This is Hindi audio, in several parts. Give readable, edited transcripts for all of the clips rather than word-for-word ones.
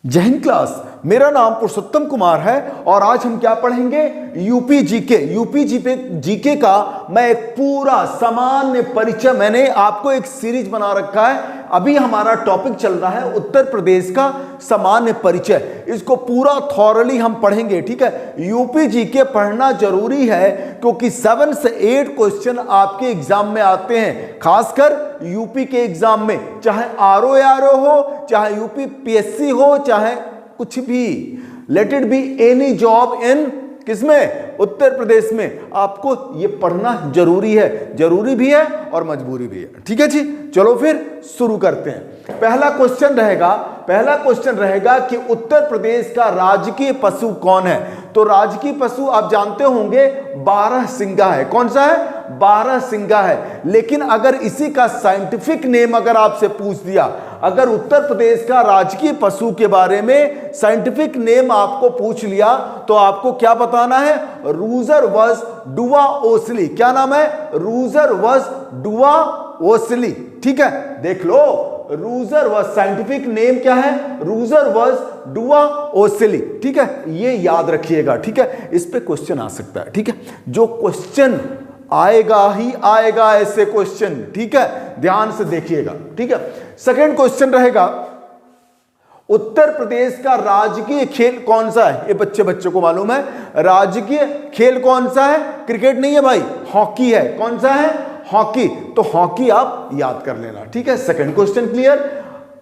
जय हिंद क्लास। मेरा नाम पुरुषोत्तम कुमार है और आज हम क्या पढ़ेंगे? यूपी जीके का मैं एक पूरा सामान्य परिचय, मैंने आपको एक सीरीज बना रखा है। अभी हमारा टॉपिक चल रहा है उत्तर प्रदेश का सामान्य परिचय। इसको पूरा थॉरली हम पढ़ेंगे, ठीक है। यूपी जीके पढ़ना जरूरी है क्योंकि 7 से 8 क्वेश्चन आपके एग्जाम में आते हैं, खासकर यूपी के एग्जाम में, चाहे आरओ हो, चाहे यूपी पीएससी हो, चाहे कुछ भी, let it be any job in किसमें? उत्तर प्रदेश में। आपको ये पढ़ना जरूरी है, जरूरी भी है और मजबूरी भी है, ठीक है जी। चलो फिर शुरू करते हैं। पहला क्वेश्चन रहेगा कि उत्तर प्रदेश का राजकीय पशु कौन है? तो राजकीय पशु आप जानते होंगे बारहसिंगा है। कौन सा है? बारहसिंगा है। लेकिन अगर इसी का साइंटिफिक नेम अगर आपसे पूछ दिया, अगर उत्तर प्रदेश का राजकीय पशु के बारे में साइंटिफिक नेम आपको पूछ लिया तो आपको क्या बताना है? रूजर वस डुआ ओसली। क्या नाम है? रूजर वस डुआ ओसली, ठीक है। देख लो, रूजर वस साइंटिफिक नेम क्या है? रूजर वस डुआ ओसली, ठीक है। ये याद रखिएगा, ठीक है। इस पे क्वेश्चन आ सकता है, ठीक है। जो क्वेश्चन आएगा ही आएगा, ऐसे क्वेश्चन, ठीक है, ध्यान से देखिएगा, ठीक है। सेकंड क्वेश्चन रहेगा, उत्तर प्रदेश का राजकीय खेल कौन सा है? ये बच्चे को मालूम है। राजकीय खेल कौन सा है? क्रिकेट नहीं है भाई, हॉकी है। कौन सा है? हॉकी। तो हॉकी आप याद कर लेना, ठीक है। Second question clear,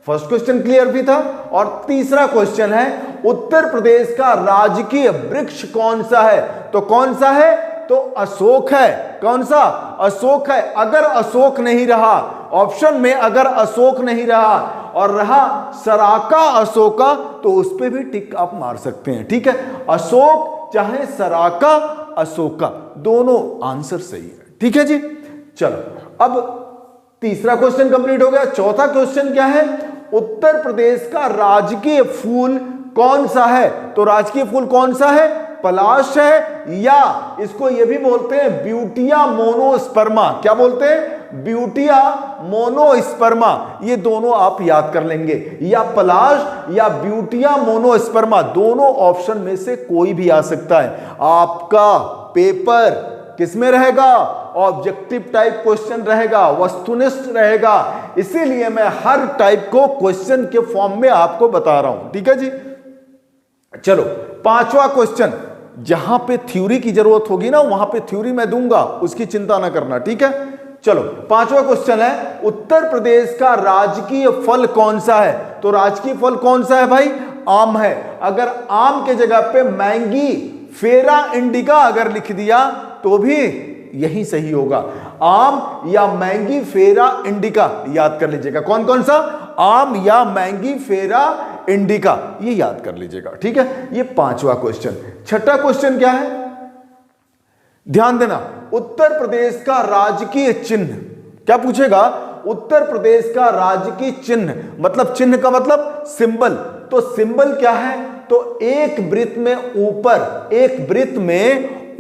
first question clear भी था। और तीसरा क्वेश्चन है, उत्तर प्रदेश का राजकीय वृक्ष कौन सा है? तो कौन सा है? तो अशोक है। कौन सा? अशोक है। अगर अशोक नहीं रहा ऑप्शन में, अगर अशोक नहीं रहा और रहा सराका अशोका, तो उस पे भी टिक आप मार सकते हैं, ठीक है। अशोक चाहे सराका अशोका, दोनों आंसर सही है, ठीक है जी। चलो, अब तीसरा क्वेश्चन कंप्लीट हो गया। चौथा क्वेश्चन क्या है? उत्तर प्रदेश का राजकीय फूल कौन सा है? तो राजकीय फूल कौन सा है? पलाश है, या इसको ये भी बोलते हैं ब्यूटिया मोनोस्पर्मा। क्या बोलते हैं? Butea monosperma. ये दोनों आप याद कर लेंगे, या पलाश या ब्यूटिया मोनोस्पर्मा, दोनों ऑप्शन में से कोई भी आ सकता है। आपका पेपर किसमें रहेगा? ऑब्जेक्टिव टाइप क्वेश्चन रहेगा, वस्तुनिष्ठ रहेगा। इसीलिए मैं हर टाइप को क्वेश्चन के फॉर्म में आपको बता रहा हूं, ठीक है जी। चलो, पांचवा क्वेश्चन, जहां पे थ्योरी की जरूरत होगी ना, वहां पे थ्योरी मैं दूंगा, उसकी चिंता ना करना, ठीक है। चलो, पांचवा क्वेश्चन है, उत्तर प्रदेश का राजकीय फल कौन सा है? तो राजकीय फल कौन सा है भाई? आम है। अगर आम के जगह पे मैंगी फेरा इंडिका अगर लिख दिया तो भी यही सही होगा। आम या मैंगी फेरा इंडिका याद कर लीजिएगा। कौन कौन सा? आम या मैंगी फेरा इंडिका, ये याद कर लीजिएगा, ठीक है। ये पांचवा क्वेश्चन। छठा क्वेश्चन क्या है? ध्यान देना, उत्तर प्रदेश का राजकीय चिन्ह। क्या पूछेगा? उत्तर प्रदेश का राजकीय चिन्ह, मतलब चिन्ह का मतलब सिंबल। तो सिंबल क्या है? तो एक वृत्त में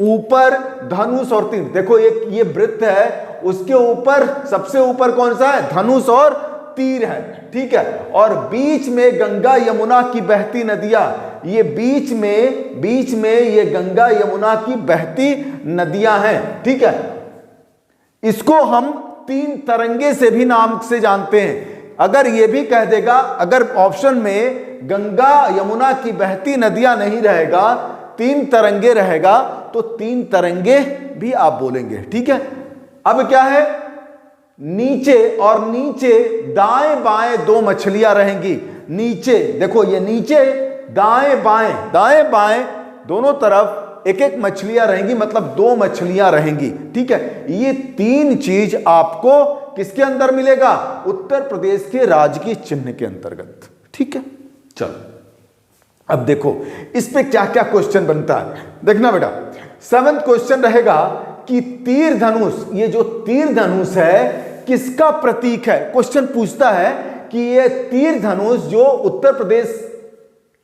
ऊपर धनुष और तीर। देखो, एक ये वृत्त है, उसके ऊपर सबसे ऊपर कौन सा है? धनुष और तीर है, ठीक है। और बीच में गंगा यमुना की बहती नदियां, ये बीच में ये गंगा यमुना की बहती नदियां हैं, ठीक है। इसको हम 3 तरंगे से भी नाम से जानते हैं। अगर ये भी कह देगा, अगर ऑप्शन में गंगा यमुना की बहती नदियां नहीं रहेगा, 3 तरंगे रहेगा, तो 3 तरंगे भी आप बोलेंगे, ठीक है। अब क्या है? नीचे दाएं बाएं 2 मछलियां रहेंगी। नीचे देखो, ये नीचे दाएं बाएं दोनों तरफ एक एक मछलियां रहेंगी, मतलब 2 मछलियां रहेंगी, ठीक है। ये 3 चीज आपको किसके अंदर मिलेगा? उत्तर प्रदेश के राजकीय चिन्ह के अंतर्गत, ठीक है। चलो, अब देखो इस पे क्या क्या क्वेश्चन बनता है, देखना बेटा। 7वां क्वेश्चन रहेगा कि तीर धनुष, ये जो तीर धनुष है किसका प्रतीक है? क्वेश्चन पूछता है कि ये तीर धनुष जो उत्तर प्रदेश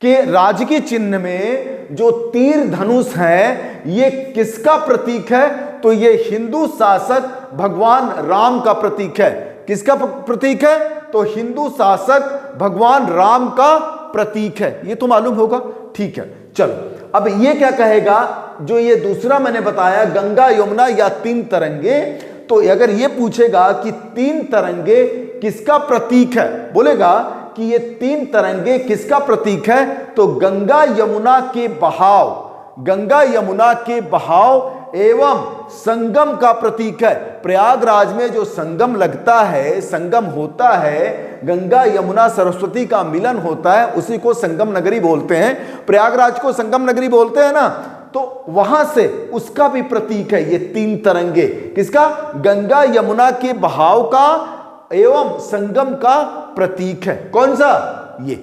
के राजकीय चिन्ह में जो तीर धनुष है, ये किसका प्रतीक है? तो ये हिंदू शासक भगवान राम का प्रतीक है। किसका प्रतीक है? तो हिंदू शासक भगवान राम का प्रतीक है, ये तो मालूम होगा। ठीक है, चलो अब ये क्या कहेगा, जो ये दूसरा मैंने बताया गंगा यमुना या तीन तरंगे, तो अगर ये पूछेगा कि तीन तरंगे किसका प्रतीक है, बोलेगा कि ये तीन तरंगे किसका प्रतीक है, तो गंगा यमुना के बहाव, गंगा यमुना के बहाव एवं संगम का प्रतीक है। प्रयागराज में जो संगम लगता है, संगम होता है, गंगा यमुना सरस्वती का मिलन होता है, उसी को संगम नगरी बोलते हैं। प्रयागराज को संगम नगरी बोलते हैं ना, तो वहां से उसका भी प्रतीक है ये तीन तरंगे। किसका? गंगा यमुना के बहाव का एवं संगम का प्रतीक है। कौन सा? ये।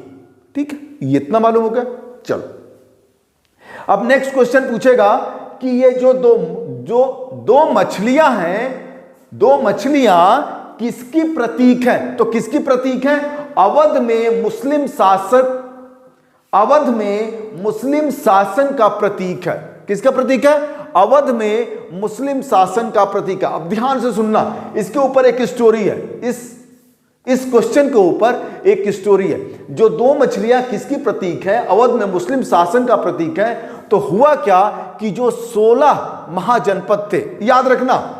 ठीक है, ये इतना मालूम हो गया। चलो अब नेक्स्ट क्वेश्चन पूछेगा कि ये जो दो मछलियां हैं, दो मछलियां किसकी प्रतीक है? तो किसकी प्रतीक है? अवध में मुस्लिम शासक, अवध में मुस्लिम शासन का प्रतीक है। किसका प्रतीक है? अवध में मुस्लिम शासन का प्रतीक है। अब ध्यान से सुनना, इसके ऊपर एक स्टोरी है, इस क्वेश्चन के ऊपर एक स्टोरी है। जो दो मछलियां किसकी प्रतीक है? अवध में मुस्लिम शासन का प्रतीक है। तो हुआ क्या कि जो 16 महाजनपद थे, याद रखना,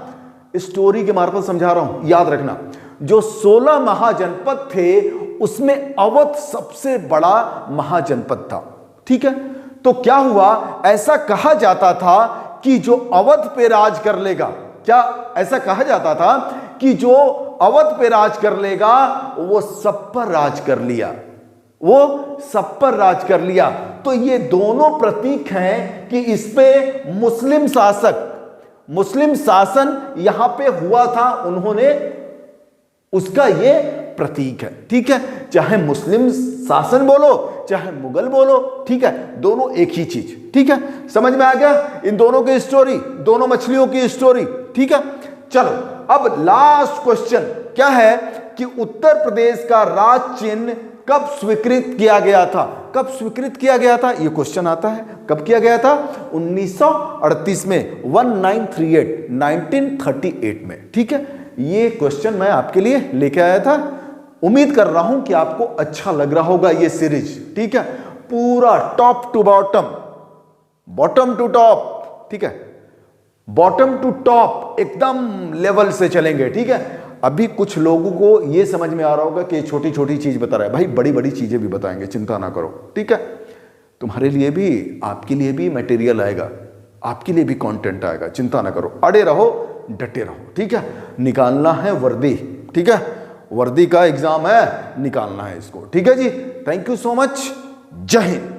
स्टोरी के मार्फत समझा रहा हूं, याद रखना, जो 16 महाजनपद थे उसमें अवध सबसे बड़ा महाजनपद था। ठीक है, तो क्या हुआ, ऐसा कहा जाता था कि जो अवध पे राज कर लेगा, क्या ऐसा कहा जाता था कि जो अवध पे राज कर लेगा वो सब पर राज कर लिया, वो सब पर राज कर लिया। तो ये दोनों प्रतीक हैं कि इस पे मुस्लिम शासक, मुस्लिम शासन यहां पे हुआ था, उन्होंने, उसका ये प्रतीक है। ठीक है, चाहे मुस्लिम शासन बोलो चाहे मुगल बोलो, ठीक है, दोनों एक ही चीज। ठीक है, समझ में आ गया इन दोनों की स्टोरी, दोनों मछलियों की स्टोरी। ठीक है, चलो अब लास्ट क्वेश्चन क्या है कि उत्तर प्रदेश का राज चिन्ह कब स्वीकृत किया गया था? कब स्वीकृत किया गया था, ये क्वेश्चन आता है। कब किया गया था? 1938 में, 1938 में। ठीक है, ये क्वेश्चन मैं आपके लिए लेके आया था। उम्मीद कर रहा हूं कि आपको अच्छा लग रहा होगा ये सीरीज। ठीक है, पूरा top to bottom, bottom to top, ठीक है, बॉटम टू टॉप एकदम लेवल से चलेंगे। ठीक है, अभी कुछ लोगों को ये समझ में आ रहा होगा कि छोटी छोटी चीज बता रहा है, भाई बड़ी बड़ी चीजें भी बताएंगे, चिंता ना करो। ठीक है, तुम्हारे लिए भी, आपके लिए भी मटेरियल आएगा, आपके लिए भी कंटेंट आएगा, चिंता ना करो, अड़े रहो, डटे रहो। ठीक है, निकालना है वर्दी। ठीक है, वर्दी का एग्जाम है, निकालना है इसको। ठीक है जी, थैंक यू सो मच, जय हिंद।